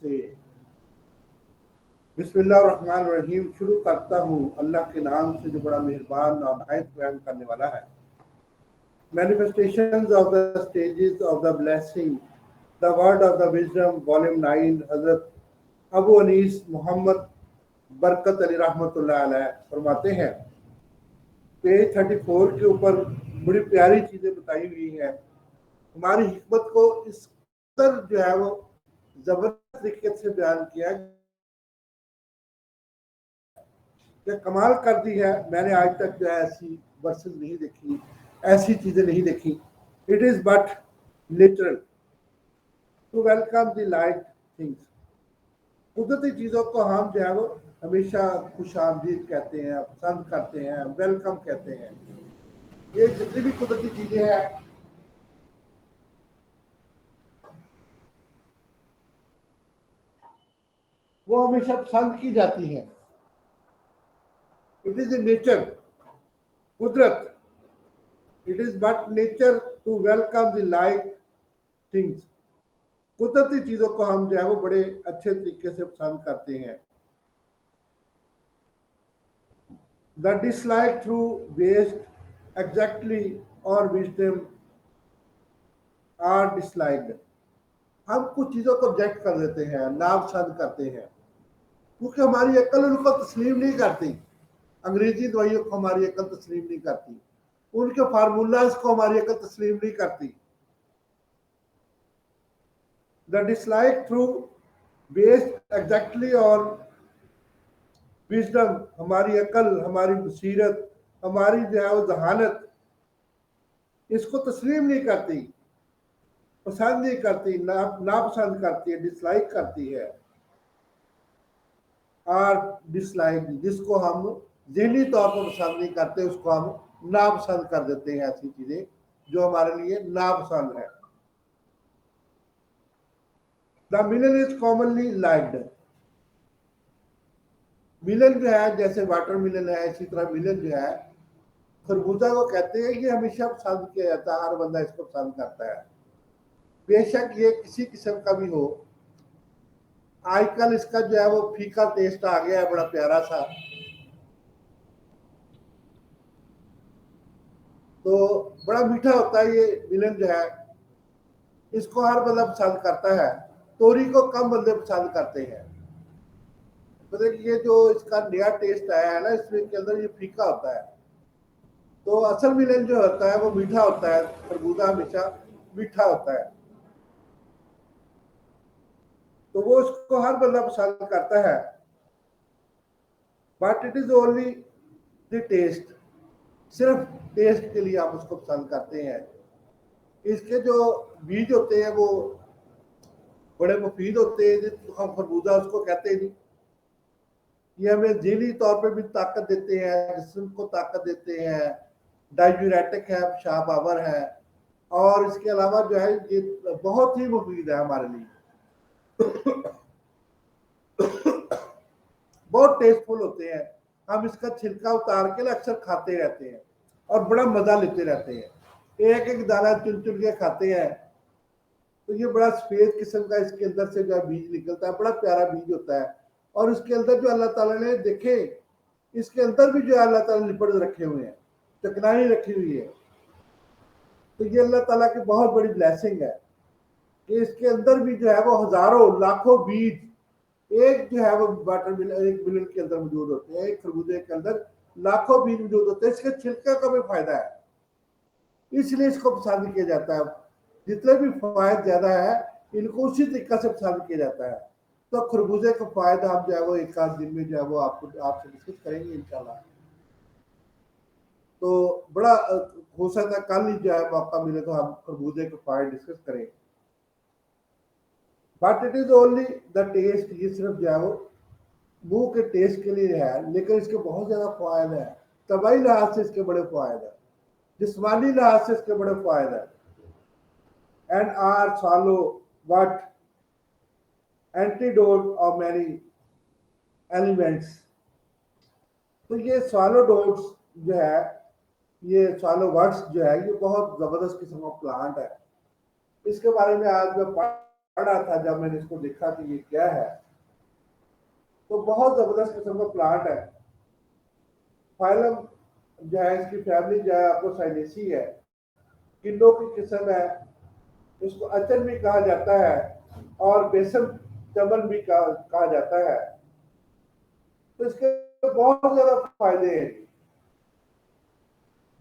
سے बिस्मिल्लाहिर्रहमानिर्रहीम शुरू करता हूँ अल्लाह के नाम से जो बड़ा मेहरबान और नहायत रहम करने वाला है। Manifestations of the stages of the blessing, the word of the wisdom, volume 9, हजरत अबू अनीस मोहम्मद बरकत अली रहमतुल्लाह अलैह फरमाते हैं, पेज 34 के ऊपर बड़ी प्यारी चीजें बताई हुई हैं। हमारी हिकमत को इस कदर जो है वो जबरदस्त तरीके से बयान किया कि कमाल कर दी है। मैंने आज तक जो है ऐसी वर्सेस नहीं देखी, ऐसी चीजें नहीं देखी। It is but literal to welcome the light things. कुदरती चीजों को हम जो है वो हमेशा खुशामदीद कहते हैं, पसंद करते हैं, वेलकम कहते हैं। ये जितनी भी कुदरती चीजें हैं वो हमेशा पसंद की जाती हैं। इट इज इन नेचर, कुदरत, it is but nature to welcome the light things. कुदरती चीजों को हम जो है वो बड़े अच्छे तरीके से पसंद करते हैं। The dislike through waste exactly और विजडम आर डिसलाइक्ड। हम कुछ चीजों को रिजेक्ट कर देते हैं, नापसंद करते हैं, क्योंकि हमारी अकल उनको तस्लीम नहीं करती। अंग्रेजी दवाइयों को हमारी अकल तस्लीम नहीं करती, उनके फार्मूलाज को हमारी अकल तस्लीम नहीं करती। The dislike through based exactly और विजडम, हमारी अकल, हमारी बसीरत, हमारी जो है वो जहानत इसको तस्लीम नहीं करती, पसंद नहीं करती, नापसंद करती है, डिसलाइक करती है। और डिसलाइक, जिसको हम ज़हनी तौर पर पसंद नहीं करते उसको हम नापसंद कर देते हैं। ऐसी चीजें जो हमारे लिए नापसंद है। The milan is commonly liked. मिलन जो है जैसे वाटर मिलन है, इसी तरह मिलन जो है खरबूजा को कहते हैं, ये हमेशा पसंद किया जाता है, हर बंदा इसको पसंद करता है, बेशक ये किसी किस्म का भी हो। आजकल इसका जो है वो फीका टेस्ट आ गया है, बड़ा प्यारा सा, तो बड़ा मीठा होता है ये मिलन जो है, इसको हर बंदा पसंद करता है। तोरी को कम बंदे पसंद करते हैं। मतलब ये जो इसका नया टेस्ट आया है ना, इसमें के अंदर ये फीका होता है। तो असल मिलन जो होता है वो मीठा होता है, खरबूजा हमेशा मीठा होता है, तो वो उसको हर बंदा पसंद करता है। But it is only the taste, सिर्फ टेस्ट के लिए आप उसको पसंद करते हैं। इसके जो बीज होते हैं वो बड़े मुफीद होते हैं, जिसको हम खरबूजा उसको कहते हैं। ये हमें ज़हनी तौर पे भी ताकत देते हैं, जिस्म को ताकत देते हैं, डाययूरेटिक है, पेशाब आवर है, और इसके अलावा जो है ये बहुत ही मुफीद है हमारे लिए। बहुत टेस्टफुल होते हैं। हम इसका छिलका उतार के अक्सर खाते रहते हैं और बड़ा मजा लेते रहते हैं, एक एक दाना चुन चुन के खाते हैं। तो ये बड़ा सफेद किस्म का इसके अंदर से जो बीज निकलता है, बड़ा प्यारा बीज होता है। और उसके अंदर जो अल्लाह ताला ने देखे, इसके अंदर भी जो अल्लाह ताला ने लिपट रखे हुए हैं, चकनाई रखी हुई है। तो ये अल्लाह ताला की बहुत बड़ी ब्लेसिंग है कि इसके अंदर भी जो है वो हजारों लाखों बीज एक जो है वो वाटर मिलन, एक मिलन के अंदर मौजूद होते हैं। एक खरबूजे के अंदर लाखों बीज मौजूद होते हैं। इसके छिलके का भी फायदा है, इसलिए इसको पसंद किया जाता है। जितने भी फायदे ज्यादा है इनको उसी तरीके से पसंद किया जाता है। तो खरबूजे का फायदा हम जो है वो एक आध दिन में जो है वो आपसे डिस्कस करेंगे इंशाल्लाह। तो बड़ा हो सकता है कल ही जो है मौका मिले तो हम खरबूजे के फायदे डिस्कस करें। But it is only the taste, ये सिर्फ जो है वो मुंह के टेस्ट के लिए है, लेकिन इसके बहुत ज्यादा फायदे हैं। तबाही लिहाज से इसके बड़े फायदे हैं, जिस्मानी लिहाज से इसके बड़े फायदे हैं। And are solo what antidote of many elements. तो ये सॉलोडोट्स जो है, ये सॉलोवर्ड्स जो है, ये बहुत जबरदस्त किस्म का प्लांट है। इसके बारे में आज मैं पढ़ा था, जब मैंने इसको देखा कि ये क्या है, तो बहुत जबरदस्त किस्म का प्लांट है। फाइलम जो है, इसकी फैमिली जो है आपको साइनेसी है, किन्नों की किस्म है, इसको अचन भी कहा जाता है और बेसम चमन भी कहा जाता है। तो इसके बहुत ज्यादा फायदे हैं।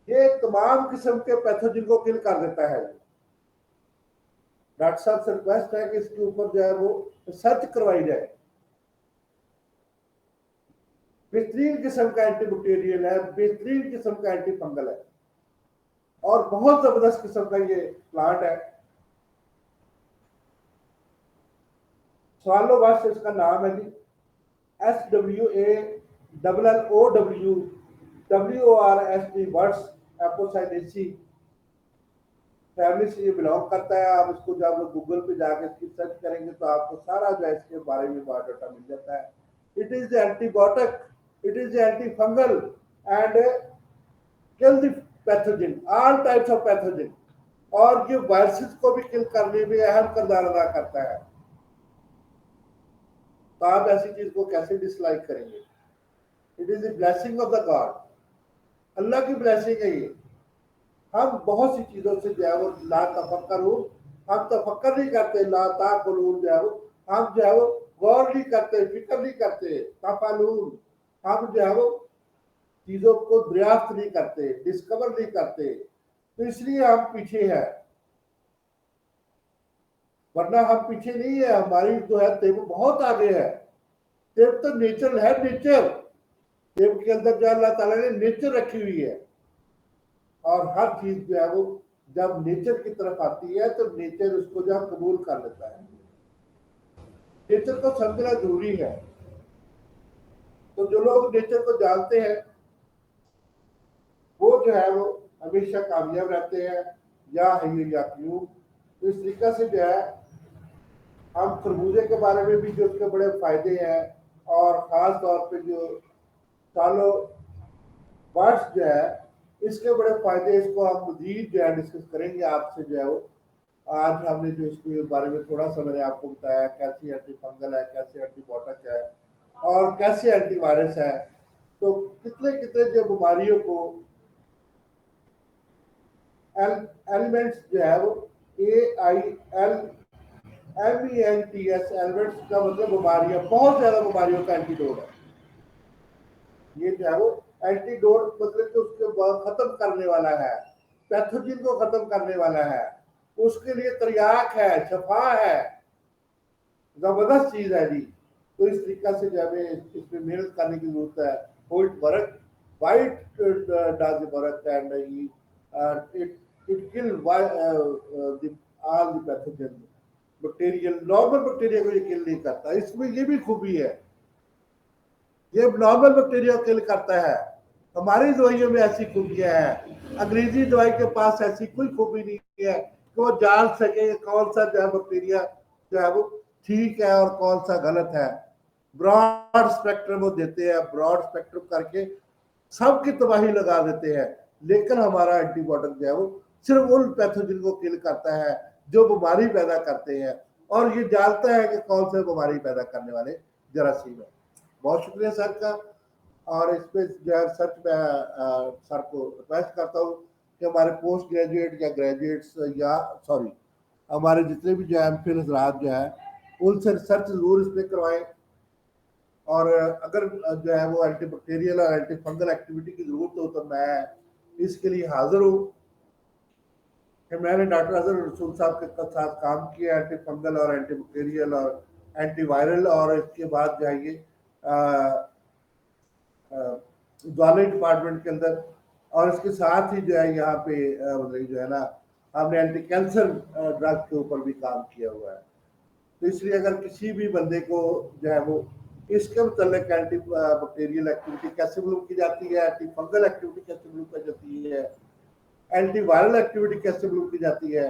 ये तमाम किस्म के पैथोजन को किल कर देता है। डॉक्टर साहब से रिक्वेस्ट है कि इसके ऊपर जो है वो रिसर्च करवाई जाए। बेहतरीन किस्म का एंटीबैक्टीरियल है, बेहतरीन किस्म का एंटी फंगल है और बहुत जबरदस्त किस्म का ये प्लांट है। स्वालो वर्स इसका नाम है जी, SWALLOWWORST वर्स एपोसाइडेसी फैमिली से ये बिलोंग करता है। आप इसको जब गूगल पे जाके इसकी सर्च करेंगे तो आपको सारा जो है इसके बारे में बायोडाटा मिल जाता है। It is antibiotic, it is anti fungal and kill the pathogen, all types of pathogen, और ये वायरसेस को भी किल करने में अहम किरदार अदा करता है। तो आप ऐसी चीज को कैसे डिसलाइक करेंगे? It is the blessing of the God, Allah की ब्लेसिंग है ये। हम बहुत सी चीजों से जो है वो ला तफक्कर हो, हम तफक्कर नहीं करते, ला ताकुलून जो है वो, हम जो है वो गौर नहीं करते, फिक्र नहीं करते, तफालून, हम जो है वो चीजों को दरियाफ्त नहीं करते, डिस्कवर नहीं करते, तो इसलिए हम पीछे हैं। वरना हम पीछे नहीं है, हमारी जो है तेब बहुत आगे है। तेब तो नेचर है, नेचर तेब के अंदर जो अल्लाह ताला ने नेचर रखी हुई है, और हर चीज जो है वो जब नेचर की तरफ आती है तो नेचर उसको जो कबूल कर लेता है। नेचर को समझना जरूरी है। तो जो लोग नेचर को जानते हैं वो जो है वो हमेशा कामयाब रहते हैं, या है या क्यों। तो इस तरीके से जो है हम खरबूजे के बारे में भी जो उसके बड़े फायदे हैं, और ख़ास तौर पे जो सालो वर्ड्स जो है इसके बड़े फायदे, इसको हम मजीद जो है डिस्कस करेंगे आपसे जो है वो। आज हमने जो इसके बारे में थोड़ा सा मैंने आपको बताया, कैसी एंटी फंगल है, कैसे एंटीबायोटिक है और कैसे एंटीवायरस है। तो कितने कितने जो बीमारियों को एलिमेंट्स जो है वो AILMENTS एलिमेंट्स का मतलब बीमारियां, बहुत ज्यादा बीमारियों का एंटीडोट है ये जो है वो। एंटीडोट मतलब कि उसके खत्म करने वाला है, पैथोजन को खत्म करने वाला है, उसके लिए तरियाक है, शफा है, जबरदस्त चीज है जी। तो इस तरीका से जो है इसमें मेहनत करने की जरूरत है। Hold work white does work and it kill all the pathogen bacterial. Normal bacteria को ये किल नहीं करता, इसमें ये भी खूबी है, ये नॉर्मल बैक्टीरिया को किल करता है। हमारी दवाइयों में ऐसी खूबियां हैं, अंग्रेजी दवाई के पास ऐसी कोई खूबी नहीं है कि वो जान सके कौन सा जो है बैक्टीरिया जो है वो ठीक है और कौन सा गलत है। ब्रॉड स्पेक्ट्रम वो देते हैं, ब्रॉड स्पेक्ट्रम करके सबकी तबाही लगा देते हैं। लेकिन हमारा एंटीबायोटिक जो है वो सिर्फ उन पैथोजन को किल करता है जो बीमारी पैदा करते हैं, और ये जानता है कि कौन से बीमारी पैदा करने वाले जरासीम है। बहुत शुक्रिया सर का। और इस पे जो है सच मैं सर को रिक्वेस्ट करता हूँ कि हमारे पोस्ट ग्रेजुएट या ग्रेजुएट्स या सॉरी हमारे जितने भी जो है एमफिल हजरात जो है उनसे रिसर्च जरूर इस पर करवाएं। और अगर जो है वो एंटीबैक्टीरियल और एंटी फंगल एक्टिविटी की जरूरत हो तो मैं इसके लिए हाजिर हूँ। मैंने डॉक्टर अजहर रसूल साहब के साथ काम किया एंटी फंगल और एंटीबैक्टीरियल और एंटीवायरल, और इसके बाद जो है ये ज्वाली डिपार्टमेंट के अंदर, और इसके साथ ही जो है यहाँ पे मतलब जो है ना हमने एंटी कैंसर ड्रग के ऊपर भी काम किया हुआ है। तो इसलिए अगर किसी भी बंदे को जो है वो इसके मतलब एंटी बैक्टीरियल एक्टिविटी कैसे मालूम की जाती है, एंटी फंगल एक्टिविटी कैसे मालूम की जाती है, एंटी वायरल एक्टिविटी कैसे मालूम की जाती है,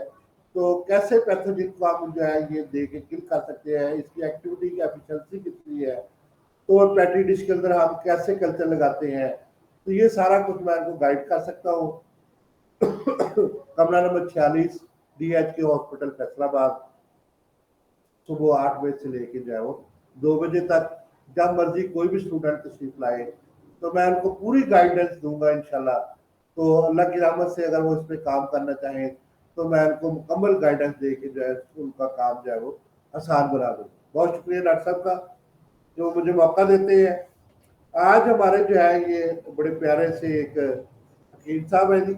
तो कैसे पैथोजन को हम जो है ये दे के किल कर सकते हैं, इसकी एक्टिविटी की एफिशिएंसी कितनी है, तो पैटी डिश के अंदर हम कैसे कल्चर लगाते हैं, तो ये सारा कुछ मैं आपको गाइड कर सकता हूँ। कमरा नंबर 46 DHK हॉस्पिटल फैसलाबाद। सुबह 8 बजे से लेके जो है वो 2 बजे तक, जब मर्जी कोई भी स्टूडेंट तशरीफ लाए तो मैं उनको पूरी गाइडेंस दूंगा इंशाल्लाह। तो अल्लाह की रहमत से अगर वो इस पे काम करना चाहें तो मैं उनको मुकम्मल गाइडेंस दे के जो है उनका काम जो है वो आसान बना दूँ। बहुत शुक्रिया डॉक्टर साहब का जो मुझे मौका देते हैं। आज हमारे जो है ये बड़े प्यारे से एक हकीम साहब है जी,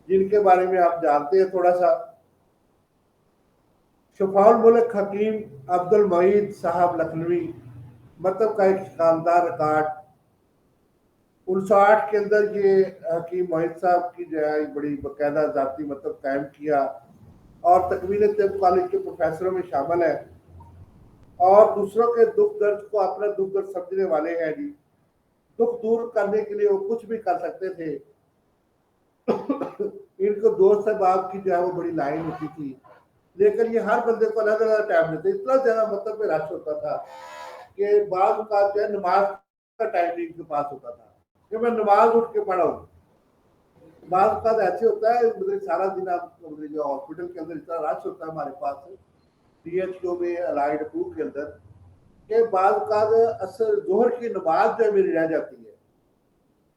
जिनके बारे में आप जानते हैं थोड़ा सा। शफाउल मुल्क हकीम अब्दुल मईद साहब लखनवी मतलब का एक शानदार रिकॉर्ड 1908 के अंदर ये हकीम मोहित साहब की जो है बड़ी बाकायदा जाती मतलब कायम किया और तकमील तिब कॉलेज के प्रोफेसरों में शामिल है और दूसरों के दुख दर्द को अपना दुख दर्द समझने वाले हैं जी। दुख दूर करने के लिए वो कुछ भी कर सकते थे। इनको दोस्त बाप की जो है वो बड़ी लाइन होती थी, लेकिन ये हर बंदे को अलग अलग टाइम देते। इतना ज्यादा मतलब में रश होता था कि बाद का जो है नमाज का टाइम इनके पास होता था कि मैं नमाज उठ के पढ़ा हूँ। बाद का ऐसे होता है मतलब सारा दिन आप जो हॉस्पिटल के अंदर इतना रश होता है हमारे पास DHO में अलाइड 2 के अंदर के बाद का असर जोहर की नमाज जो है मेरी रह जाती है।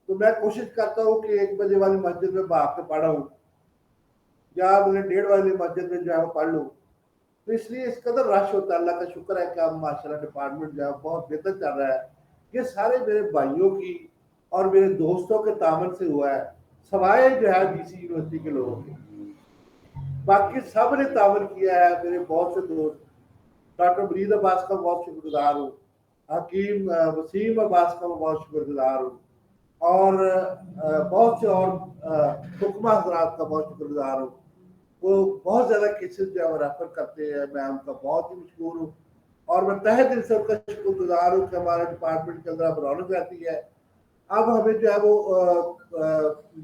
तो मैं कोशिश करता हूँ कि 1 बजे वाली मस्जिद में भाग के पढ़ा हूँ या मैंने 1:30 वाली मस्जिद में जो है पढ़ लूँ। तो इसलिए इस कदर रश होता है। अल्लाह का शुक्र है कि अब माशाल्लाह डिपार्टमेंट जो है बहुत बेहतर चल रहा है। ये सारे मेरे भाइयों की और मेरे दोस्तों के तामन से हुआ है, सवाए जो है BC यूनिवर्सिटी के लोगों के। बाकी सब ने तामन किया है। मेरे बहुत से दोस्त, डॉक्टर मरीद अब्बास का बहुत शुक्रगुजार हूँ, हकीम वसीम अब्बास का बहुत शुक्रगुजार हूँ और बहुत से और हुक्मा हजरात का बहुत शुक्रगुजार हूँ। वो बहुत ज़्यादा केसेस जो है वो रेफर करते हैं, मैं उनका बहुत ही मशहूर हूँ और मैं तहे दिल से उनका शुक्रगुजार हूँ कि हमारे डिपार्टमेंट के अंदर अब रौनक रहती है। अब हमें जो है वो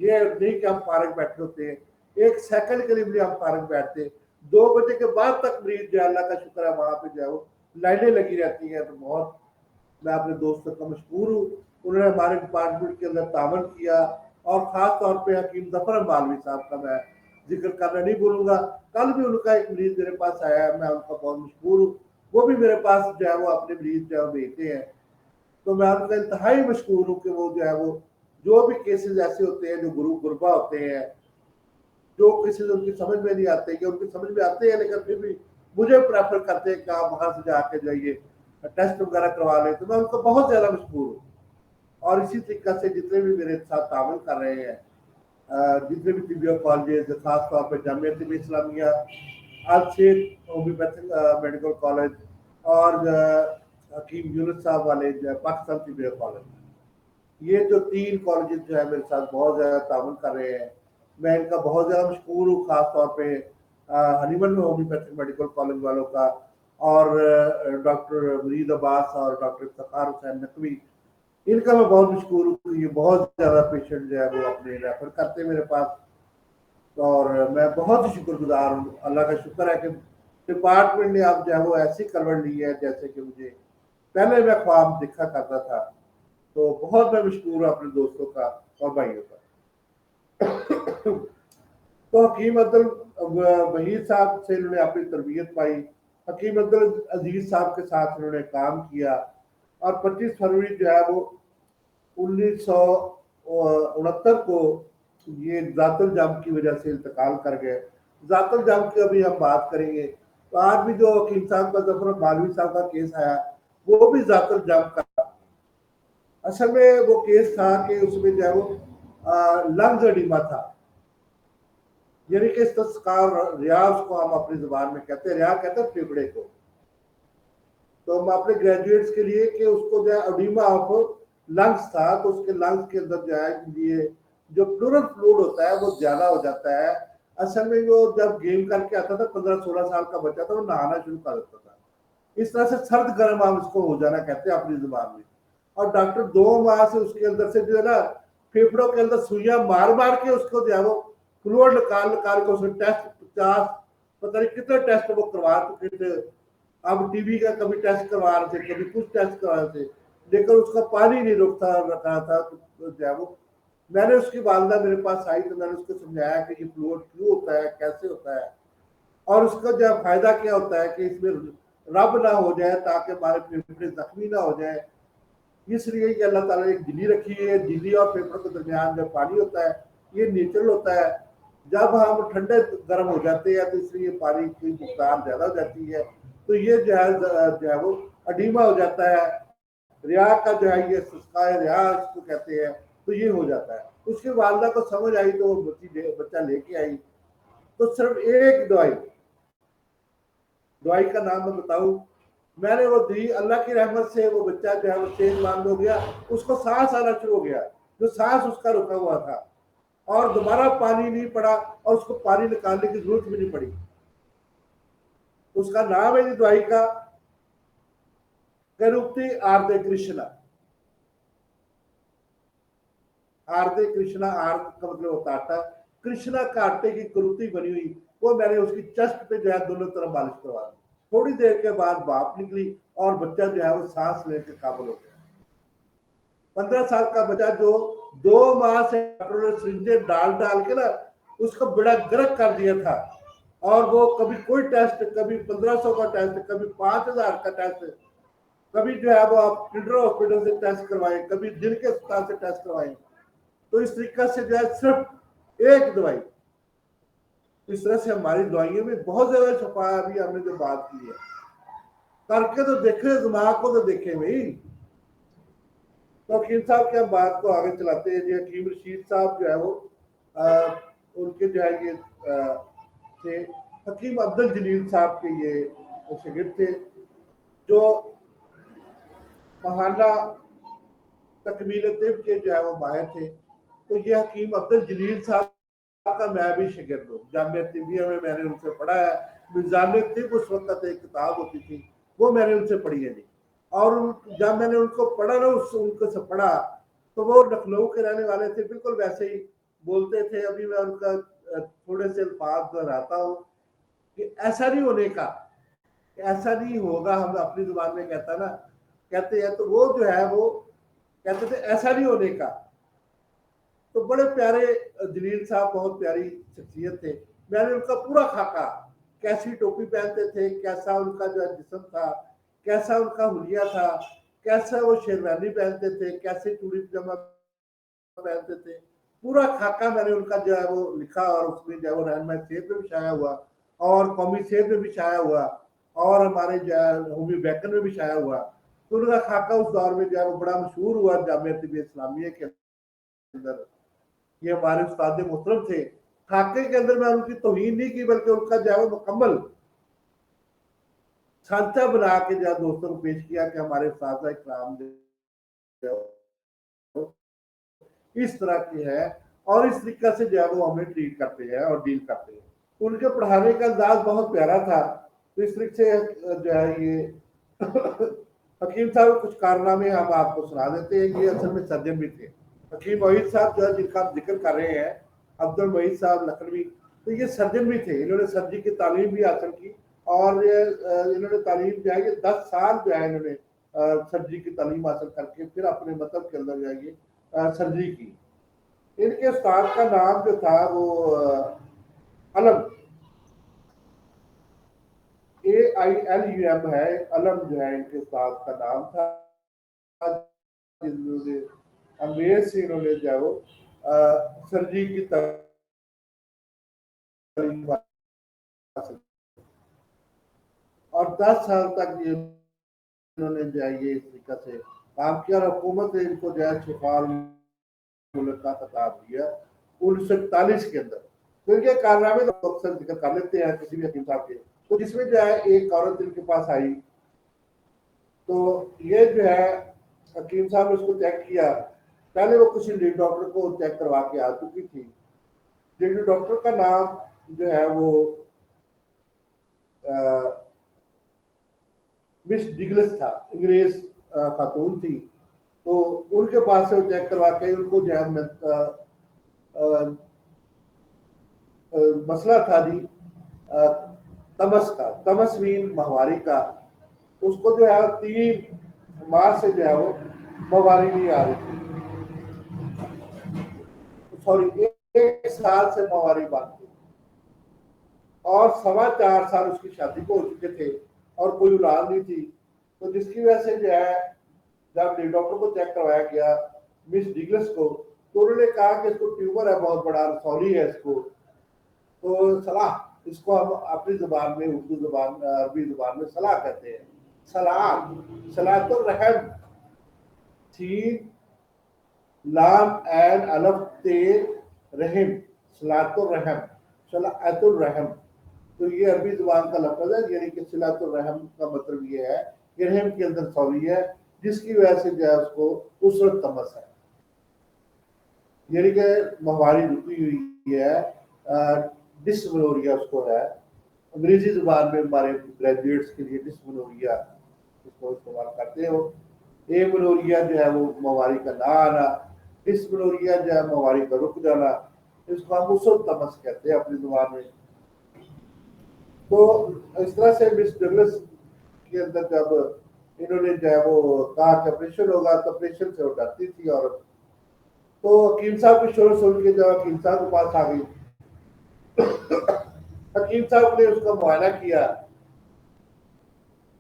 ये नहीं कि हम पार्क बैठे होते हैं, 1 सेकंड के लिए भी हम पार्क बैठते, 2 बजे के बाद तक मरीज जो है अल्लाह का शुक्र है वहाँ पे जो है वो लाइनें लगी रहती हैं। तो बहुत मैं अपने दोस्तों का मशहूर हूँ, उन्होंने हमारे डिपार्टमेंट के अंदर तामन किया और ख़ास तौर पे हकीम ज़फ़र मालवी साहब का मैं जिक्र करना नहीं भूलूंगा। कल भी उनका एक मरीज मेरे पास आया है, मैं उनका बहुत मशहूर हूँ। वो भी मेरे पास जो है वो अपने मरीज जो है भेजते हैं, तो मैं उनका इंतहाई मशहूर हूँ कि वो जो है वो जो भी केसेस ऐसे होते हैं जो गुरबा होते हैं, जो केसेस उनकी समझ में नहीं आते या उनकी समझ में आते हैं लेकिन फिर भी मुझे प्रेफर करते हैं कि आप वहाँ से जाके जाइए टेस्ट वगैरह करवा लें, तो मैं उनका बहुत ज़्यादा मशहूर हूँ। और इसी तरीके से जितने भी मेरे साथ तामिल कर रहे हैं, जितने भी तिबिया कॉलेज, खास तौर पर जामिया तिबिया इस्लामिया, अल शेख होम्योपैथिक मेडिकल कॉलेज और हकीम यूनुस साहब वाले जो है पाकिस्तान तिबिया कॉलेज, ये जो 3 कॉलेज जो है मेरे साथ बहुत ज़्यादा ताउन कर रहे हैं। मैं इनका बहुत ज़्यादा मशहूर हूँ, ख़ास तौर पे हनीमन में होम्योपैथिक मेडिकल कॉलेज वालों का और डॉक्टर मरीद अब्बास और डॉक्टर इफ्तिखार हुसैन नकवी, इनका मैं बहुत मशहूर हूँ कि ये बहुत ज़्यादा पेशेंट जो है वो अपने रेफर करते हैं मेरे पास। और मैं बहुत ही शुक्रगुजार हूँ। अल्लाह का शुक्र है कि डिपार्टमेंट ने अब जो है वो ऐसी करवट ली है जैसे कि मुझे पहले मैं ख्वाब देखा करता था। तो बहुत मैं मशहूर हूँ अपने दोस्तों का और भाइयों का। तो हकीम अब्दुल वहीद साहब से इन्होंने अपनी तरबियत पाई। हकीम अब्दुल अजीज साहब के साथ उन्होंने काम किया और 25 फरवरी जो है वो 1969 को ये जातुल जम की वजह से इंतकाल कर गए। जातुल जम की अभी हम बात करेंगे। तो आज भी जो हकीम साहब का ज़फ़र मालवी साहब का केस आया वो भी जातुल जम का। असल में वो केस था कि उसमें जो है वो लंग्स एडिमा था, यानी कि इस्तस्कार रिया, उसको हम अपनी जुबान में कहते हैं, रिया कहते हैं फेफड़े को। तो हम अपने ग्रेजुएट्स के लिए कि उसको जो है एडिमा ऑफ लंग्स था, तो उसके लंग्स के अंदर जो है ये जो प्लूरल फ्लूइड होता है वो ज्यादा हो जाता है। असल में वो जब गेम करके आता था 15-16 साल का बच्चा था, वो नहाना शुरू कर देता था। इस तरह से सर्द गर्म हम इसको हो जाना कहते हैं अपनी जुबान में। और डॉक्टर 2 माह से उसके अंदर से जो है ना फेफड़ों के अंदर सुइयां मार मार के उसको जो है वो फ्लूइड निकाल निकाल के उसमें टेस्ट 50 पता नहीं कितने टेस्ट वो करवा चुके थे। अब टीबी का कभी टेस्ट करवा रहे थे, कभी कुछ टेस्ट करवा रहे थे, लेकिन उसका पानी नहीं रुकता रखा था। तो जो है वो मैंने उसकी वालदा मेरे पास आई तो मैंने उसको समझाया कि ये फ्लूइड क्यों होता है, कैसे होता है। اور اس کا جو فائدہ کیا ہوتا ہے کہ اس میں رب نہ ہو جائے تاکہ ہمارے پھیپھڑے زخمی نہ ہو جائے، اس لیے کہ اللہ تعالیٰ نے ایک جلی رکھی ہے، جلی اور پھیپھڑوں کے درمیان جو پانی ہوتا ہے یہ نیچرل ہوتا ہے. جب ہم ٹھنڈے گرم ہو جاتے ہیں تو اس لیے پانی کی مقدار زیادہ ہو جاتی ہے، تو یہ جو ہے وہ اڈیما ہو جاتا ہے، ریا کا جو ہے یہ سسکائے ریا اس کو کہتے ہیں، تو یہ ہو جاتا ہے. اس کی والدہ کو سمجھ آئی تو وہ بچہ لے کے آئی. تو صرف ایک دوائی کا نام میں بتاؤں، میں نے وہ دی، اللہ کی رحمت سے وہ بچہ جو ہے وہ تیز ماند ہو گیا، اس کو سانس آنا شروع ہو گیا، جو سانس اس کا رکا ہوا تھا، اور دوبارہ پانی نہیں پڑا اور اس کو پانی نکالنے کی ضرورت بھی نہیں پڑی. اس کا نام ہے دوائی کا کروپتی آردے کرشنا. آردے کرشنا، آرد کا مطلب ہوتا آٹا، کرشنا کا آٹے کی کروپتی بنی ہوئی، وہ میں نے اس کی چسٹ پہ جو ہے دونوں طرف مالش کروا دی. تھوڑی دیر کے بعد باپ نکلی اور بچہ جو ہے وہ سانس لینے کے قابل ہو گیا. 15 سال کا بچہ جو 2 ماہ سے ڈاکٹروں نے سرنجیں ڈال کے نا اس کا بڑا گرک کر دیا تھا، اور وہ کبھی کوئی ٹیسٹ، کبھی 1500 کا ٹیسٹ، کبھی 5000 کا ٹیسٹ، کبھی جو ہے وہ آپ کنڈر ہاسپٹل سے ٹیسٹ کروائیں، کبھی دل کے اسپتال سے ٹیسٹ کروائیں. تو اس طریقہ سے جو ہے صرف ایک دوائی، اس طرح سے ہماری دوائیوں میں بہت زیادہ چھپا ہے. ابھی ہم نے جو بات کی ہے کر کے تو دیکھے، دماغ کو تو دیکھے بھائی. تو حکیم صاحب کے ہم بات کو آگے چلاتے ہیں. جی حکیم رشید صاحب جو ہے وہ ان کے جو ہے یہ تھے حکیم عبد الجلیل صاحب کے یہ شاگرد تھے جو ماہانہ تکمیل طب کے جو ہے وہ ماہر تھے. تو یہ حکیم عبد الجلیل صاحب کا میں بھی شاگرد ہوں، جامعہ طبیہ میں نے ان سے پڑھا ہے. میزان طب اس وقت ایک کتاب ہوتی تھی، وہ میں نے ان سے پڑھی ہے جی. اور جب میں نے ان کو پڑھا نا، ان کو سے پڑھا تو وہ لکھنؤ کے رہنے والے تھے، بالکل ویسے ہی بولتے تھے. ابھی میں ان کا تھوڑے سے الفاظ دہراتا ہوں کہ ایسا نہیں ہونے کا، ایسا نہیں ہوگا، ہم اپنی زبان میں کہتے ہیں تو وہ جو ہے وہ کہتے تھے ایسا نہیں ہونے کا. تو بڑے پیارے جلیل صاحب، بہت پیاری شخصیت تھے. میں نے ان کا پورا خاکہ، کیسی ٹوپی پہنتے تھے، کیسا ان کا جو جسم تھا، کیسا ان کا حلیہ تھا، کیسا وہ شیروانی پہنتے تھے، کیسے چوڑی پجامہ پہنتے تھے، پورا خاکہ میں نے ان کا جو ہے وہ لکھا، اور اس میں جو ہے وہ رہنمائی صحت میں بھی شائع ہوا، اور قومی صحت میں بھی شائع ہوا، اور ہمارے جو ہے ہومی بیکن میں بھی شائع ہوا. تو ان کا خاکہ اس دور میں جو ہے وہ بڑا مشہور ہوا جامعہ طب اسلامیہ کے اندر. یہ ہمارے استاد محترم تھے. خاکے کے اندر میں ان کی توہین نہیں کی، بلکہ ان کا جو ہے وہ مکمل سانچہ بنا کے جو دوستوں کو پیش کیا کہ ہمارے اساتذہ اکرام اس طرح کی ہے، اور اس طریقہ سے جو ہے وہ ہمیں ٹریٹ کرتے ہیں اور ڈیل کرتے ہیں. ان کے پڑھانے کا انداز بہت پیارا تھا. تو اس طریقے سے جو ہے یہ حکیم صاحب کچھ کارنامے ہم آپ کو سنا دیتے ہیں. یہ اصل میں سرجن بھی تھے. حکیم وحید صاحب جو ہے جن کا آپ ذکر کر رہے ہیں، عبد الوحید صاحب لکھنوی، تو یہ سرجن بھی تھے. انہوں نے سرجری کی تعلیم بھی حاصل کی، اور انہوں نے تعلیم جو ہے یہ 10 سال جو ہے انہوں نے سرجری کی تعلیم حاصل کر کے پھر اپنے مطلب کے اندر جو ہے یہ سرجری کی. ان کے استاد کا نام جو تھا وہ علم، AILUM ہے، علم جو ہے ان کے استاد کا نام تھا. انگریز سے انہوں نے جو ہے وہ سرجری کی تعلیم حاصل، اور 10 سال تک یہ انہوں نے جو ہے یہ اس طریقہ سے کام کیا، اور حکومت نے ان کو جو ہے شفال ملک کا خطاب دیا 1941 کے اندر. تو ان کے کارنامے تو اکثر ذکر کر لیتے ہیں کسی بھی حکیم صاحب کے. تو جس میں جو ہے ایک عورت ان کے پاس آئی، تو یہ جو ہے حکیم صاحب نے اس کو چیک کیا. پہلے وہ کسی لیڈ ڈاکٹر کو چیک کروا کے آ چکی تھی. لیڈی ڈاکٹر کا نام جو ہے وہ مس ڈگلس تھا، انگریز خاتون تھی. تو ان کے پاس سے وہ چیک کروا کے ان کو جو ہے مسئلہ تھا جی تمس کا، تمس مین ماہواری کا. اس کو جو ہے 3 ماہ سے جو ہے وہ ماہواری نہیں آ رہی تھی، سوری 1 سال سے ماہواری بند تھی. اور 4.25 साल उसकी शादी को हो चुके थे और कोई औलाद नहीं थी। तो जिसकी वजह से जो है जब डॉक्टर को चेक करवाया गया मिस डिगलस को, तो उन्होंने कहा कि इसको ट्यूमर है बहुत बड़ा, रसौली है इसको। तो सलाह, इसको हम अपनी जुबान में, उर्दू जुबान अरबी जुबान में सलाह कहते हैं। सलाह, सलातुर रहम, थी लाम एन अलफ ते रहम, सलातुर रहम, सलातुर रहम। तो ये अरबी जुबान का लफ्ज है, यानी कि सलातुर रहम का मतलब ये है कि रहम के अंदर सौली है, जिसकी वजह से जो है उसको उसरत तमस है, यानी कि महवारी रुकी हुई है, डिसमेनोरिया उसको है। अंग्रेजी जुबान में हमारे ग्रेजुएट्स के लिए डिसमेनोरिया इसको इस्तेमाल करते हो। एमेनोरिया जो है वो महवारी का ना आना, डिसमेनोरिया जो है महवारी का रुक जाना, इसको हम उसरत तमस कहते हैं अपनी जुबान में। तो इस तरह से मिस डगलस के अंदर जब इन्होंने जो है वो कहा कि ऑपरेशन होगा, तो ऑपरेशन से वो डरती थी औरत। तो हकीम साहब की शोर सुन के जब हकीम साहब के पास आ गई, हकीम साहब ने उसका मुआयना किया,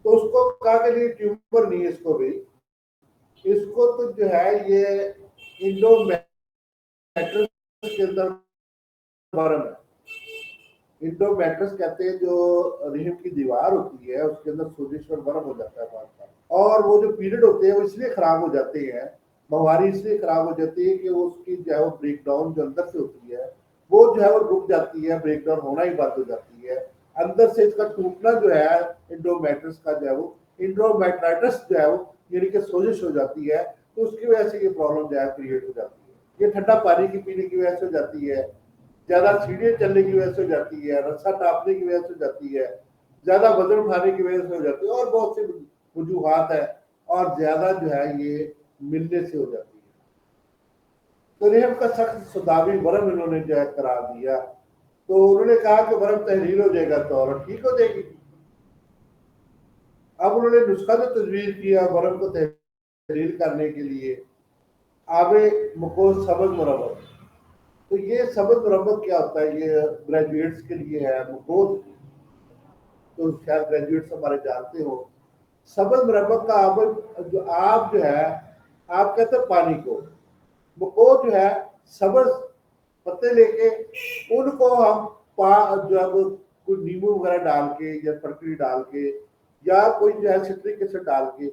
तो उसको कहा कि नहीं ट्यूमर नहीं है इसको भी, इसको तो जो है ये इंडोमेट्रस के अंदर वर्म है। इंडोमेट्रस कहते हैं जो रहम की दीवार होती है उसके अंदर सोजिश और वर्म हो जाता है बार बार, और वो जो पीरियड होते हैं वो इसलिए खराब हो जाते हैं, महवारी इसलिए खराब हो जाती है कि उसकी जो है वो ब्रेक डाउन जो अंदर से होती है वो जो है वो रुक जाती है, ब्रेक डाउन होना ही बंद हो जाती है। अंदर से इसका टूटना जो है इंडोमेट्रस का जो है वो इंडोमेट्राइटिस जो है वो यानी कि सोजिश हो जाती है, तो उसकी वजह से ये प्रॉब्लम जो है क्रिएट हो जाती है। ये ठंडा पानी की पीने की वजह से हो जाती है, ज्यादा सीढ़ियां चलने की वजह से हो जाती है, रस्सा टापने की वजह से हो जाती है, ज्यादा वजन उठाने की वजह से हो जाती है, और बहुत सी वजूहात है, और ज्यादा जो है ये मिलने से हो जाती है। तो रहम का सख्त सदावी वरम इन्होंने जो है करार दिया। तो उन्होंने कहा कि वरम तहरीर हो जाएगा तो और ठीक हो जाएगी। अब उन्होंने नुस्खा जो तजवीज किया वरम को तहरीर करने के लिए, आबे मकोज सबज मुरब्बत। तो ये सबज मुरब्बत क्या होता है, ये ग्रेजुएट्स के लिए है। मकोज तो शायद ग्रेजुएट्स हमारे जानते हो। सबज मुरब्बत का आप जो है आप कहते हैं पानी को, वो जो है सबज पत्ते लेके उनको हम जब कोई नींबू वगैरह डाल के या फटकरी डाल के या कोई जो है सिट्रिक एसिड डाल के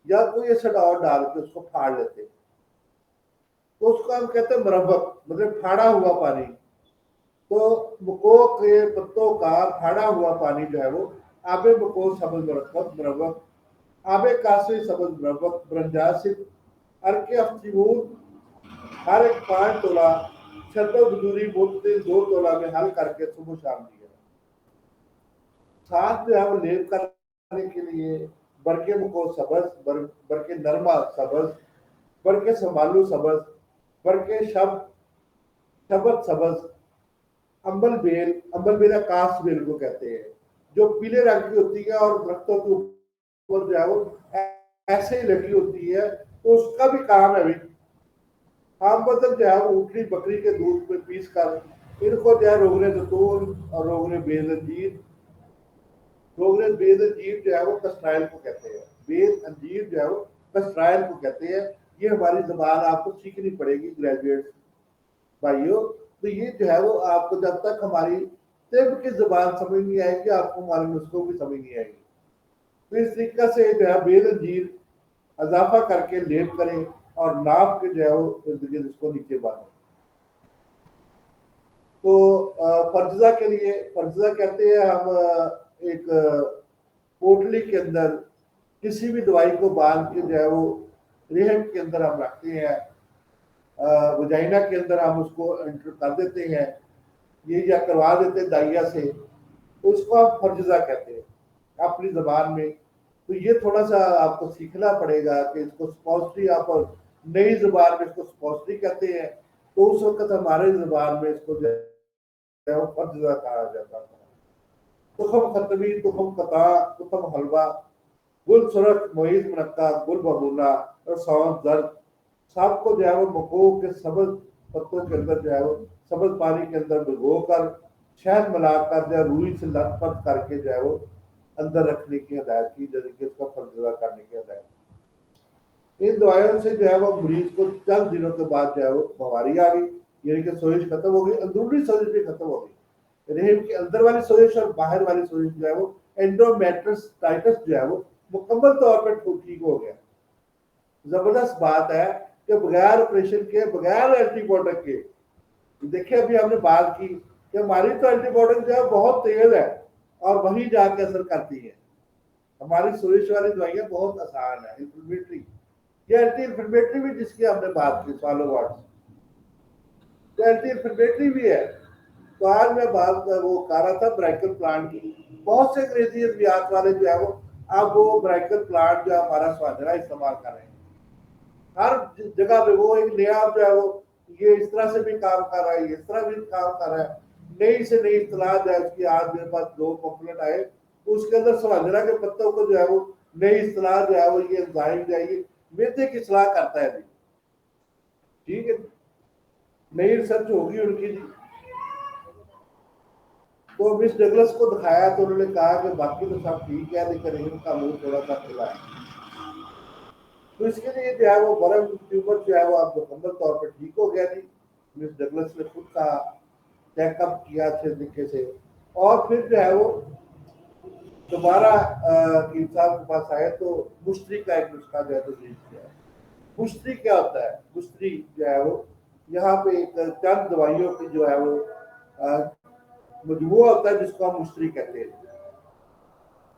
या कोई एसिड और डाल के उसको फाड़ लेते हैं, तो उसको हम कहते हैं मुरब्बत, मतलब फाड़ा हुआ पानी। तो मको के पत्तों का फाड़ा हुआ पानी जो है वो आबे मको सबज मुरब्बत, आबे कासे सबज मुरब्बत, ब्रंजासिब अर्के अफ्तीमून, हर एक 5 तोला शरबत बजूरी बोलते 2 तोला में हल करके सुबह शाम दिया। साथ जो है वो लेप करने के लिए बरके मुको सबज, बरके नरमा सबज, बरके संभालू सबज, बरके शबत सबज, अंबल बेल काश बेल को कहते हैं, जो पीले रंग की होती है और दरख्तों के ऊपर जो है वो ऐसे ही लगी होती है, तो उसका भी काम है। आम बदल जो है वो ऊँटनी बकरी के दूध में पीस कर इनको जो है रोगने जतून और रोगने बेजंजीर, रोगने बेजंजीर जो है वो कस्ट्राइल को कहते हैं, बेजंजीर जो है वो कस्ट्राइल को कहते हैं। ये हमारी जबान आपको सीखनी पड़ेगी ग्रेजुएट भाइयों। तो ये जो है वो आपको जब तक हमारी तिब की जबान समझ नहीं आएगी आपको हमारे नुस्खों की समझ नहीं आएगी। तो इस तरीके से जो है बेजंजीर इजाफा करके लेप करें और नाप के जो है वो इर्द गिर्द इसको नीचे बांधें। तो फर्जा के लिए, फर्जा कहते हैं हम एक पोटली के अंदर किसी भी दवाई को बांध के जो है वो रहम के अंदर हम रखते हैं, वजाइना के अंदर हम उसको एंटर कर देते हैं, ये या करवा देते हैं दाइया से, तो उसको आप फर्जा कहते हैं अपनी जबान में। तो ये थोड़ा सा आपको सीखना पड़ेगा कि इसको स्पॉस्ट्री, आप नई जुबान में इसको स्पॉस्ट्री कहते हैं, तो उस वक्त हमारे जुबान में इसको जो है वो फर्जा कहा जाता था। तुखम खतमी, तुखम कता, तुखम हलवा, गुल सुरख, मोइज मुनक्का, गुल बबूना और सौंफ दर्द, सबको जो है वो मको के सबज पत्तों के अंदर जो है वो सबज पानी के अंदर भिगो कर शहद मिला कर जो रूई से लथपथ करके जो है वो अंदर रखने की हदायत की, जैसे कि उसका फलजला करने की हदायत। इन दवाइयों से जो है वो मरीज को चंद दिनों के बाद जो है वो बीमारी आ गई, यानी कि सोजिश खत्म हो गई, अंदरूनी सोजिश भी खत्म हो गई। रेहम की अंदर वाली सोजिश और बाहर वाली सोजिश जो है वो एंडोमेट्रिटिस जो है वो मुकम्मल तौर पर ठीक हो गया। जबरदस्त बात है कि बगैर ऑपरेशन के, बगैर एंटीबायोटिक के, देखिए अभी हमने बात की कि हमारी तो एंटीबायोटिक जो है बहुत तेज है और वही जाके असर करती है। हमारी सोजिश वाली दवाइयां बहुत आसान है, इन्फ्लेमेटरी, ये एंटी इन्फ्लेमेटरी भी जिसकी हमने बात की सालोवार्ड्स, तो एंटी इन्फ्लेमेटरी भी है। तो आज मैं बात वो कर रहा था ब्राइकल प्लांट की। बहुत से अंग्रेजी अद्वियात वाले जो है वो अब वो ब्राइकल प्लांट जो हमारा स्वादरा इस्तेमाल कर रहे हैं हर जगह पे। वो एक नया जो है वो ये इस तरह से भी काम कर रहा है, इस तरह भी काम कर रहा है, नई से नई इतलाह जो है उसकी। आज मेरे पास 2 कॉम्पोनेंट आए, तो उसके अंदर स्वादरा के पत्तों को जो है वो नई इतलाह जो है वो ये एंजाइम जो है ये मेदे की सलाह करता है। ठीक है, नई रिसर्च होगी उनकी। तो मिस डगलस को दिखाया तो उन्होंने कहा कि बाकी तो सब ठीक है, लेकिन इनका मुंह थोड़ा सा खुला है। तो इसके लिए जो है वो बर्न ट्यूमर जो है वो अब मुकम्मल तौर पर ठीक हो गया थी। मिस डगलस ने खुद कहा, चेकअप किया अच्छे तरीके से, और फिर जो है वो दोबारा कीम साहब के पास आए तो मुश्तरी का एक नुस्खा जो है तो यूज किया। मुश्तरी क्या होता है? मुश्तरी जो है वो यहाँ पे एक चंद दवाइयों की जो है वो मजमूआ होता है जिसको हम मुश्तरी कहते हैं।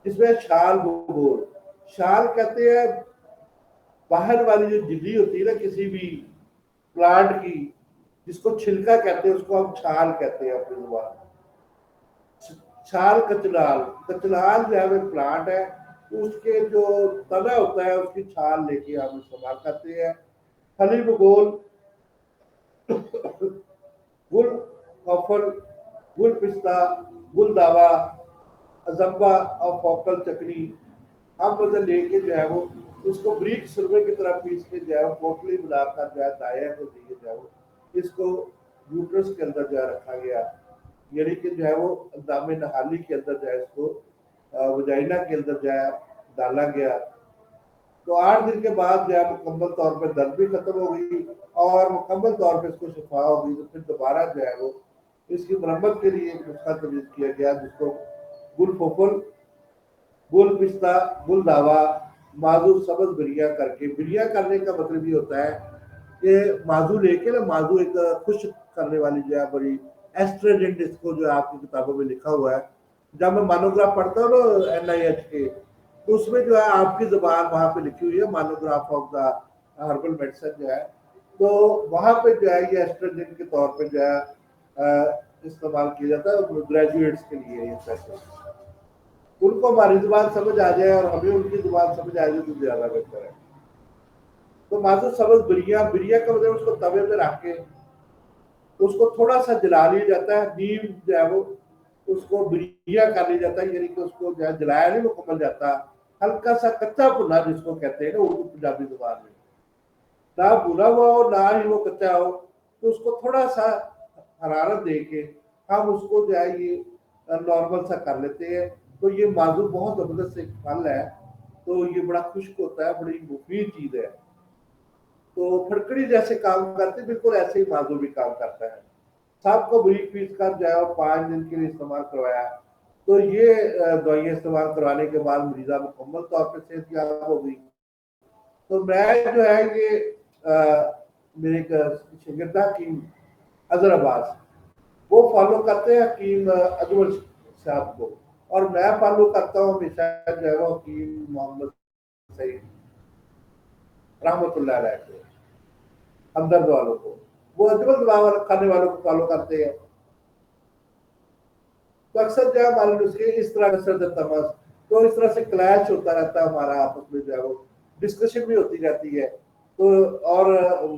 इसमें शाल बबूल, शाल कहते हैं बाहर वाली जो झिल्ली होती है ना किसी भी प्लांट की, जिसको छिलका कहते हैं उसको हम छाल कहते हैं अपनी जुबान। छाल कचलाल, कचलाल जो है वो प्लांट है, उसके जो तना होता है उसकी छाल लेके हम इस्तेमाल करते हैं। फली बगोल, गुल कफल, गुल पिस्ता, गुल दावा, अजम्बा और फोकल चकनी, हम मतलब लेके जो है वो उसको ब्रीक सुरमे की तरह पीस के जो है वो पोटली बनाकर जो है दाया को दिए जो है वो इसको यूट्रस के अंदर जो है रखा गया, यानी कि जो है वो दामे नहाली के अंदर जो है इसको वजाइना के अंदर जो है डाला गया। तो 8 दिन के बाद जो है मुकम्मल तौर पर दर्द भी खत्म हो गई और मुकम्मल तौर पर इसको शिफा हो गई। तो फिर दोबारा जो है वो इसकी मरम्मत के लिए एक नुस्खा तजवीज़ किया गया जिसको गुल फोफल, गुल पिस्ता, गुल दावा, माजू सबज बिरिया करके, बिरिया करने का मतलब ये होता है कि माजू लेके ना, माजू एक खुश करने वाली जो है बड़ी एस्ट्रेजेंट, इसको जो आपकी किताबों में लिखा हुआ है। जब मैं मोनोग्राफ पढ़ता हूँ ना NIH के, तो उसमें जो है आपकी जुबान वहां पे लिखी हुई है, monograph of the herbal medicine जो है, तो वहां पे जो है ये एस्ट्रोजन के तौर पे जो है इस्तेमाल किया जाता है ग्रेजुएट्स के लिए। ये पैसे उनको हमारी जुबान समझ आ जाए और हमें उनकी जुबान समझ आ जाए तो ज्यादा बेहतर है। तो माजूद सबज बिरिया, बिरिया का मतलब उसको तवे पे रख के उसको थोड़ा सा जला लिया जाता है, नीम जो है वो उसको बिरिया कर लिया जाता है, यानी कि उसको जो है जलाया नहीं मुकम्मल जाता, हल्का सा कच्चा भुना जिसको कहते हैं ना उर्दू पंजाबी जुबान में, ना भुना हुआ हो ना ही वो कच्चा हो, तो उसको थोड़ा सा हरारत दे के हम उसको जो है ये नॉर्मल सा कर लेते हैं। तो ये माजू बहुत जबरदस्त एक फल है, तो ये बड़ा खुश्क होता है, बड़ी मुफीद चीज है। तो फड़कड़ी जैसे काम करते बिल्कुल ऐसे ही माजू भी काम करता है। सांप को बुरी पीस कर जो है 5 दिन के लिए इस्तेमाल करवाया। तो ये दवाइयाँ इस्तेमाल करवाने के बाद मरीजा मुकम्मल तौर पर सेहत याब हो गई। तो मैं जो है ये मेरे एक शागिर्द हकीम अजहर अब्बास, वो फॉलो करते हैं हकीम अजमल साहब को, और मैं फॉलो करता हूँ हमेशा जो है वो हकीम मोहम्मद सईद रहमतुल्लाह अलैह को, हमदर्द वालों को। वो अजमल दवा खाने वालों को फॉलो करते हैं। तो अक्सर जो है हमारे नुस्खे इस तरह से तमस, तो इस तरह से क्लैश होता रहता है हमारा आपस में, जो है वो डिस्कशन भी होती रहती है। तो और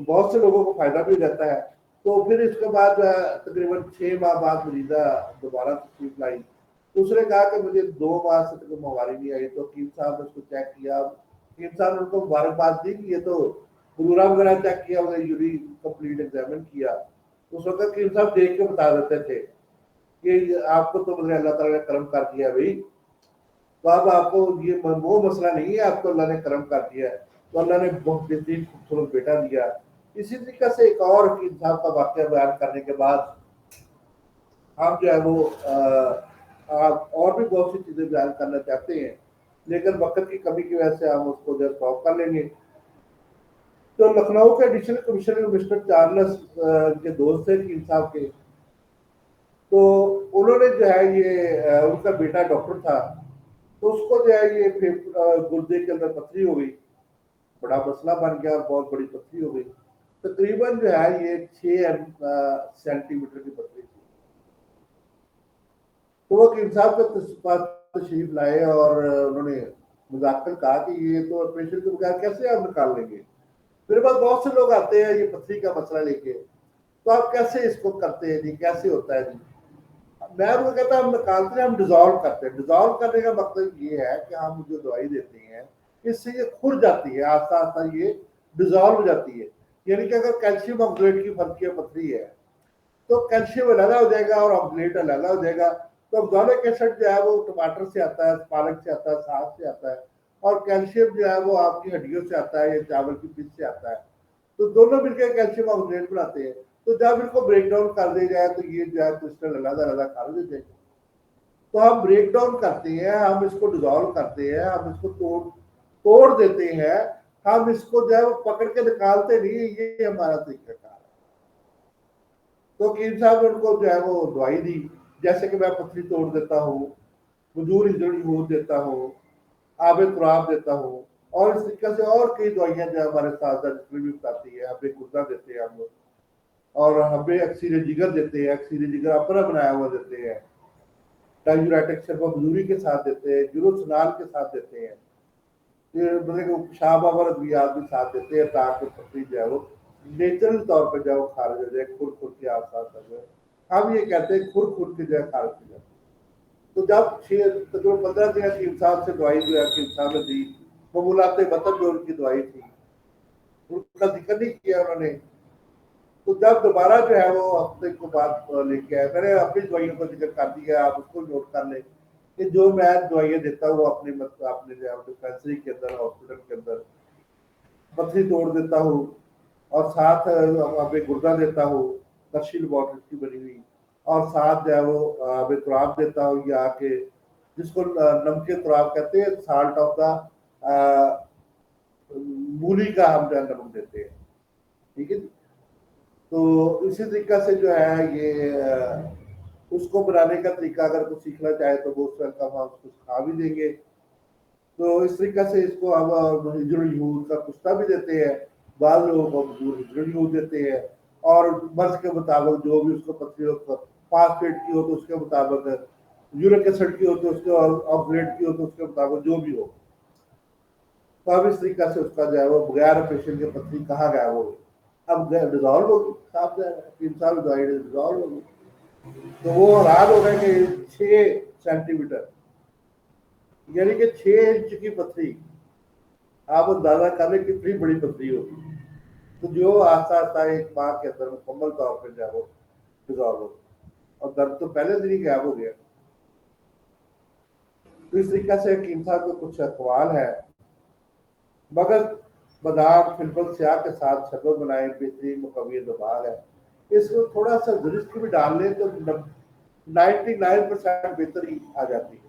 बहुत से लोगों को फायदा भी हो जाता है। तो फिर इसके बाद जो है तकरीबन 6 माह बाद मरीजा दोबारा तशरीफ लाई, तो उसने कहा कि मुझे 2 माह से तक बीमारी नहीं आई। तो हकीम साहब ने उसको चेक किया, हकीम साहब ने उनको मुबारकबाद दी कि ये तो ब्लूरा वगैरह चेक किया, यूरी कंप्लीट एग्जामिन किया। तो उस वक्त हकीम साहब देख के बता देते थे। कि आपको तो मतलब अल्लाह ताला ने करम कर दिया भाई, तो अब आपको ये वो मसला नहीं है, आपको अल्लाह ने करम कर दिया है, तो अल्लाह ने बहुत बेहतरीन खूबसूरत बेटा दिया। इसी तरीके से एक और इंसान का वाक्य बयान करने के बाद हम जो है वो आप और भी बहुत सी चीजें बयान करना चाहते हैं, लेकिन वक्त की कमी की वजह से हम उसको जो स्टॉप कर लेंगे। तो लखनऊ के एडिशनल कमिश्नर मिस्टर चार्ल्स के दोस्त थे कीम साहब के, तो उन्होंने जो है ये उनका बेटा डॉक्टर था, तो उसको जो है ये गुर्दे के अंदर पथरी हो गई, बड़ा मसला बन गया और बहुत बड़ी पथरी हो गई। तकरीबन जो है ये 6 सेंटीमीटर की पथरी थी। तो वो कीम साहब के पास तशरीफ लाए और उन्होंने मुजाकर कहा कि ये तो ऑपरेशन के बगैर कैसे आप निकाल लेंगे। मेरे पास बहुत से लोग आते हैं ये पथरी का मसला लेके, तो आप कैसे इसको करते हैं जी, कैसे होता है जी। मैं उनको कहता हम निकालते हैं, हम डिजोल्व करते हैं। डिजोल्व करने का मतलब ये है कि हम जो दवाई देते हैं इससे ये खुर जाती है, आस्ता आस्ता ये डिजोल्व हो जाती है। यानी कि अगर कैल्शियम ऑक्सलेट की फर्क पथरी है तो कैल्शियम अलग हो जाएगा और ऑक्सलेट अलग हो जाएगा। तो ऑक्सैलिक एसिड जो है वो टमाटर से आता है, पालक से आता है, साग से आता है, और कैल्शियम जो है वो आपकी हड्डियों से आता है या चावल की पिच से आता है। तो दोनों मिलकर कैल्शियम ऑक्सलेट बनाते हैं। तो जब इनको ब्रेक डाउन कर दिया जाए तो ये जो है क्रिस्टल अलग अलग कर देते हैं। तो हम ब्रेक डाउन करते हैं, हम इसको डिजोल्व करते हैं, हम इसको तोड़ तोड़ देते हैं, हम इसको जो है वो पकड़ के निकालते नहीं, ये हमारा तरीका कार है। तो कीम साहब ने उनको जो है वो दवाई दी, जैसे कि मैं पथरी तोड़ देता हूँ, मजूर हिजड़ी हूद देता हूँ, आब कुराब देता हूँ, और इस तरीके से और कई दवाइयाँ जो हमारे साथ जितनी भी बताती है, हमें गुर्दा देते हैं हम लोग, और हमें अक्सीर जिगर देते हैं, अक्सीर जिगर अपना बनाया हुआ देते हैं, डायूरेटिक सिर्फ मजदूरी के साथ देते हैं, जुरुसनाल के साथ देते हैं, मतलब शाह बाबर अद्वियात भी साथ देते हैं, ताकि पथरी जो है वो नेचुरल तौर पर जो है वो खारिज हो जाए, खुर खुर के आस पास हो जाए। हम ये कहते हैं खुर खुर के जो है खारिज हो जाए। तो जब 15 दिन की इंसान से दवाई जो है कि इंसान ने दी, ममूलाते वतन जो उनकी दवाई थी उनका जिक्र नहीं किया उन्होंने। तो जब दोबारा जो है वो हफ्ते को बाद लेके आए, मैंने अपनी दवाइयों का जिक्र कर दिया, आप उसको नोट कर लें कि जो मैं दवाइयाँ देता हूँ अपने मतलब अपने जो है डिस्पेंसरी के अंदर, हॉस्पिटल के अंदर पथरी तोड़ देता हूँ, और साथ अभी गुर्दा देता हूँ तर्शील वाटर की बनी हुई, और साथ जो है वो अभी तुराब देता हूँ, या के जिसको नमके तुराब कहते हैं, साल्ट ऑफ द मूली का हम जो है नमक देते हैं। ठीक है जी। तो इसी तरीका से जो है ये उसको बनाने का तरीका अगर कुछ सीखना चाहे तो वो उसका हम उसको सिखा भी देंगे। तो इस तरीके से इसको हम हिजरुल यूज का कुश्ता भी देते हैं, बाद लोगों को हिजरुल यूज देते हैं, और मर्ज के मुताबिक जो भी उसको पथरी हो, फास्फेट की हो तो उसके मुताबिक, यूरिक एसिड की हो तो उसके, ऑक्सलेट की हो तो उसके मुताबिक जो भी हो। तो अब इस तरीके से उसका जो है वो बगैर ऑपरेशन के पथरी कहाँ गया वो अब डिजॉल्व होगी, साफ 3 साल दवाई डिजॉल्व होगी। तो वो हैरान हो गए कि 6 सेंटीमीटर, यानी कि 6 इंच की पथरी, आप अंदाजा कर लें कितनी बड़ी पथरी होगी। तो जो आस्ता आस्ता एक माह के अंदर मुकम्मल तौर पर जो है वो डिजॉल्व हो, और दर्द तो पहले दिन ही गायब हो गया। तो इस तरीके से हकीम साहब को कुछ अखबार है, मगर बादाम फिल्पल स्याह के साथ शरबत बनाए, बेहतरीन मुकवी दबाग है, इसको थोड़ा सा रिस्क भी डाल लें तो 99% बेहतरी आ जाती है।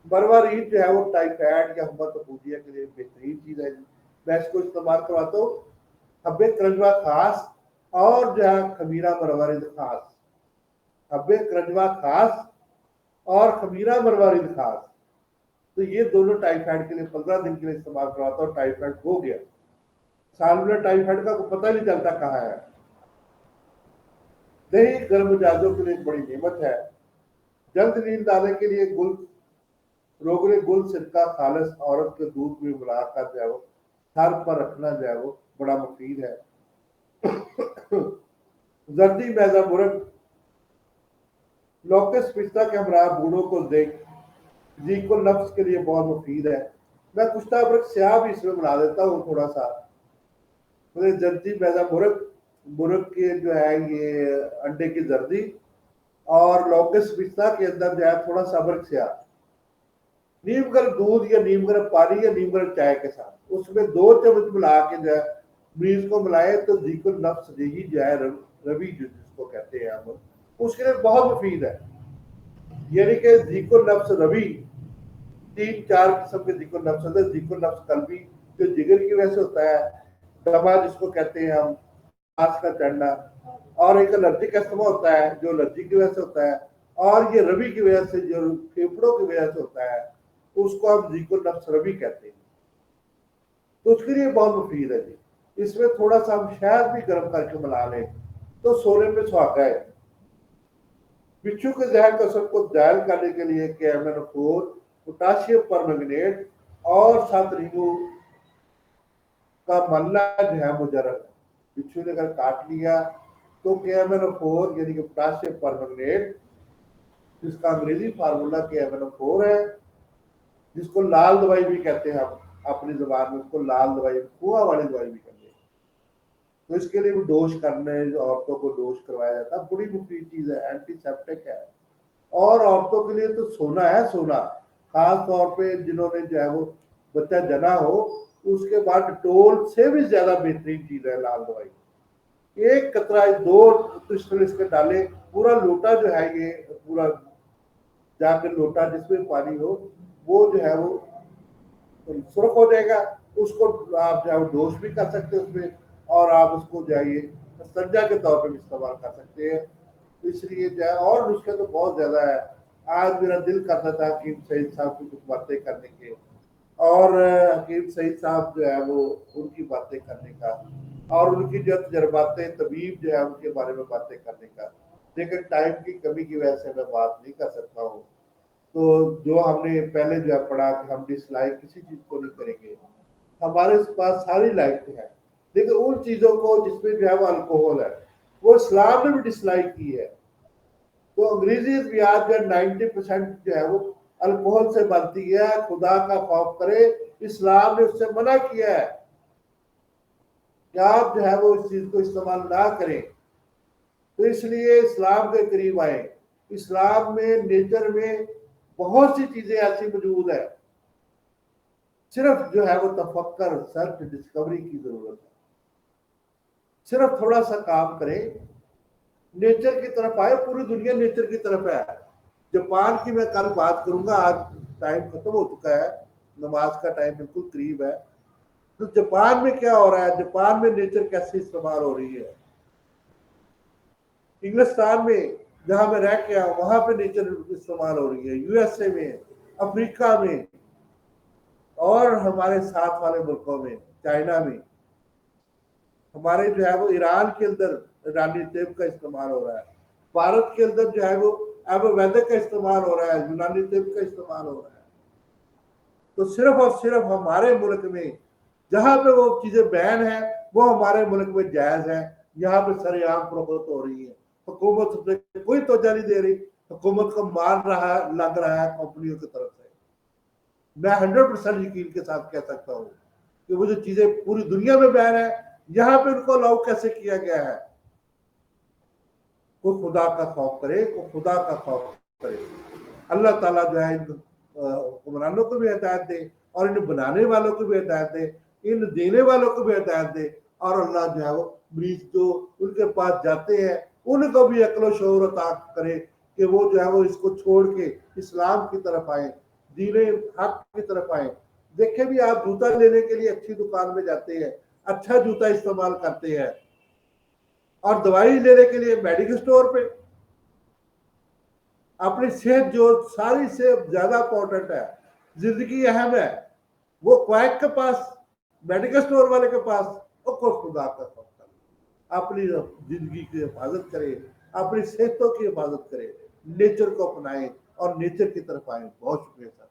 बरवारीत जो है वो टाइफाइड या हुमत के लिए बेहतरीन चीज है, मैं इसको इस्तेमाल करवाता हूँ। हब्बे क्रंजवा खास और जो है खमीरा मरवारिद खास, हब्बे क्रंजवा खास और खमीरा मरवारिद खास, तो ये दोनों टाइफाइड के लिए 15 दिन के लिए इस्तेमाल करवाता हूँ। टाइफाइड हो गया, साल में टाइफाइड का पता नहीं चलता कहाँ है। दही गर्म मिजाजों के लिए एक बड़ी नेमत है। जल्द नींद आने के लिए गुल रोगरे गुल सिरका खालिस औरत के दूध में मिलाकर जो है वो सर पर रखना जो है वो बड़ा मुफीद है। जर्दी मैजा मुरग लोकस पिस्ता के हमरा बूढ़ों को देख जी को नफ्स के लिए बहुत मुफीद है। मैं कुश्ता अबरक स्याह भी इसमें बना देता हूँ थोड़ा सा, तो जर्दी मैदा मुर्ग, मुर्ग के जो है ये अंडे की जर्दी, और लौंगिस पिस्ता के अंदर जो है थोड़ा सा अदरक से नीम गर्म दूध या नीम गर्म पानी या नीम गर्म चाय के साथ उसमें 2 चम्मच मिला के जो है मरीज को मिलाए तो जीको नफ्स यही जो है रवि जिसको कहते हैं हम उसके लिए बहुत मुफीद है। यानी कि जीको नफ्स रवि 3-4 किस्म के जीको नफ्स होते हैं। जीको नफ्स कल्बी जो जिगर की वजह से होता है, दमा जिसको कहते हैं हम, सांस का चढ़ना, और एक एलर्जिक अस्थमा होता है जो एलर्जी की वजह से होता है, और ये रवि की वजह से जो फेफड़ों की वजह से होता है उसको हम जीको नफ्स रवि कहते हैं। तो उसके लिए बहुत मुफीद है जी। इसमें थोड़ा सा हम शहद भी गर्म करके मिला लें तो सोने में सुहागा है। बिच्छू के जहर कसर को जायल करने के लिए KMNO4, पोटाशियम परमैंगनेट और 7 नींबू का मलना जो है मुजर्रब है। बिच्छू ने अगर काट लिया तो KMNO4 यानी कि पोटाशियम परमैंगनेट, जिसका अंग्रेजी फार्मूला KMNO4 है, जिसको लाल दवाई भी कहते हैं हम अपनी जुबान में, उसको लाल दवाई, कुआं वाली दवाई भी कहते हैं। तो इसके लिए भी डोज करने, औरतों को डोज करवाया जाता है। बड़ी मुफीद चीज है, एंटीसेप्टिक है। और औरतों के लिए तो सोना है, सोना खास तौर पे जिन्होंने जो है वो बच्चा जना हो उसके बाद डिटोल से भी ज्यादा बेहतरीन चीज है लाल दवाई। एक कतरा 2 क्रिस्टल इसके डाले, पूरा लोटा जो है ये पूरा जाकर लोटा जिसमें पानी हो वो जो है वो सुरख हो जाएगा। उसको आप जो है डोज भी कर सकते हैं उसमें, और आप उसको जाइए संजा के तौर पर भी इस्तेमाल कर सकते हैं। इसलिए जो है और नुस्खे तो बहुत ज्यादा है। आज मेरा दिल करता था हकीम सईद साहब की कुछ बातें करने के, और हकीम सईद साहब जो है वो उनकी बातें करने का, और उनकी जो तजर्बातें तबीब जो है उनके बारे में बातें करने का, लेकिन टाइम की कमी की वजह से मैं बात नहीं कर सकता हूँ। तो जो हमने पहले जो है पढ़ा कि हम डिसलाइक किसी चीज को नहीं करेंगे, हमारे पास सारी लाइक है, लेकिन उन चीजों को जिसमें जो है वो अल्कोहल है वो इस्लाम ने भी डिसलाइक की है। तो अंग्रेजी अद्वियात जो 90% जो है वो अल्कोहल से बनती है। खुदा का खौफ करे, इस्लाम ने उससे मना किया है कि आप जो है वो इस चीज को इस्तेमाल ना करें। तो इसलिए इस्लाम के करीब आए। इस्लाम में नेचर में बहुत सी चीजें ऐसी मौजूद है, सिर्फ जो है वो तफक्कर सर्च डिस्कवरी की जरूरत है। सिर्फ थोड़ा सा काम करें, नेचर की तरफ आए। पूरी दुनिया नेचर की तरफ है। जापान की मैं कल बात करूंगा, आज टाइम खत्म हो चुका है, नमाज का टाइम बिल्कुल करीब है। तो जापान में क्या हो रहा है, जापान में नेचर कैसे इस्तेमाल हो रही है। इंग्लिस्तान में जहां मैं रह के आया वहां पे नेचर इस्तेमाल हो रही है, USA में, अफ्रीका में, और हमारे साथ वाले मुल्कों में, चाइना में, हमारे जो है वो ईरान के अंदर ईरानी तेब का इस्तेमाल हो रहा है। भारत के अंदर जो है वो आयुर्वेदिक का इस्तेमाल हो रहा है, यूनानी तेब का इस्तेमाल हो रहा है। तो सिर्फ और सिर्फ हमारे मुल्क में जहां पे वो चीजें बैन है वो हमारे मुल्क में जायज है। यहाँ पे सरेआम फरोख्त हो रही है, हुकूमत उसमें कोई तवज्जो नहीं दे रही। हुकूमत को मार रहा है, लग रहा है कंपनियों की तरफ से। मैं 100% यकीन के साथ कह सकता हूँ कि वो जो चीजें पूरी दुनिया में बैन है, यहाँ पे उनको अलाउ कैसे किया गया है। को खुदा का खौफ करे, को खुदा का खौफ करे। अल्लाह ताला जो है इन हुक्मरानों को भी हिदायत दे, और इन बनाने वालों को भी हिदायत दे, इन देने वालों को भी हिदायत दे, और अल्लाह जो है वो मरीज जो उनके पास जाते हैं उनको भी अक्ल शऊर अता करे कि वो जो है वो इसको छोड़ के इस्लाम की तरफ आए, दीन हक की तरफ आए। देखे भी आप जूता लेने के लिए अच्छी दुकान में जाते हैं, अच्छा जूता इस्तेमाल करते हैं, और दवाई लेने के लिए मेडिकल स्टोर पे। अपनी सेहत जो सारी से ज्यादा इंपॉर्टेंट है, जिंदगी अहम है, वो क्वैक के पास, मेडिकल स्टोर वाले के पास, और खुदा का खौफ करे। अपनी जिंदगी की हिफाजत करे, अपनी सेहतों की हिफाजत करे, नेचर को अपनाएं और नेचर की तरफ आए। बहुत शुक्रिया सर।